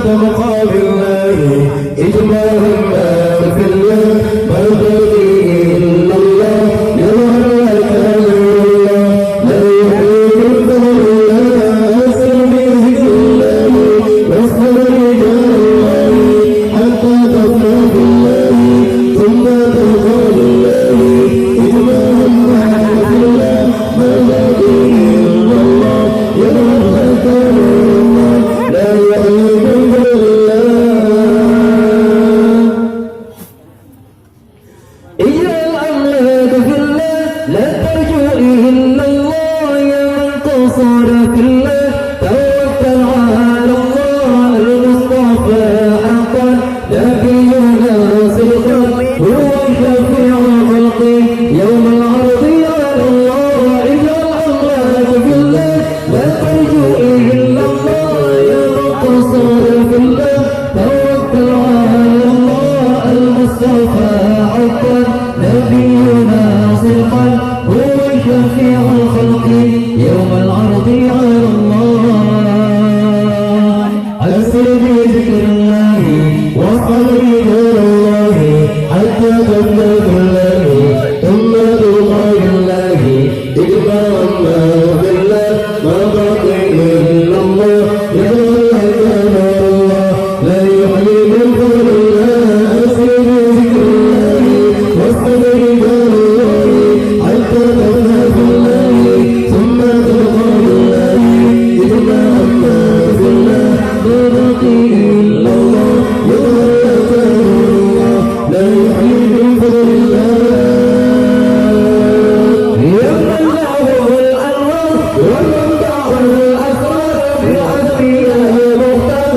تبقى بالله إجماع ما في الله ما بقي إلا الله يظهر لك الله لا يحيي الظهر لا أسر بذكر الله واصبر رجال الله حتى تبقى بالله ثم تبقى بالله إجماع ما في الله ما بقي إلا الله يظهر لك الله لا يحيي الظهر إيا الأملاك في الله لا ترجو إلا الله يا من قصر في الله توكل على الله المصطفى حقا نبينا صدقا هو شفيع خلقه يوم العرض على الله إيا الأملاك في الله لا ترجو إلا الله يا من قصر في الله توكل على الله المصطفى حقا نبينا صدقا هو شفيع الخلق يوم العرض على الله أسر بذكر الله وقدر الله حتى تبلغ الله ثم تلقى بالله إجماع ما في الله ما بقي إلا الله يظهر لك الله لا يحيي من فضل الله أسر بذكر الله واصطبر رجال الله حتى تبلغ بالله ثم تلقى بالله إجماع ما في الله ما بقي إلا الله يظهر لك الله لا يحيي من فضل الله يمن له الأنوار ومن دعوا الأسرار بعزمه مختار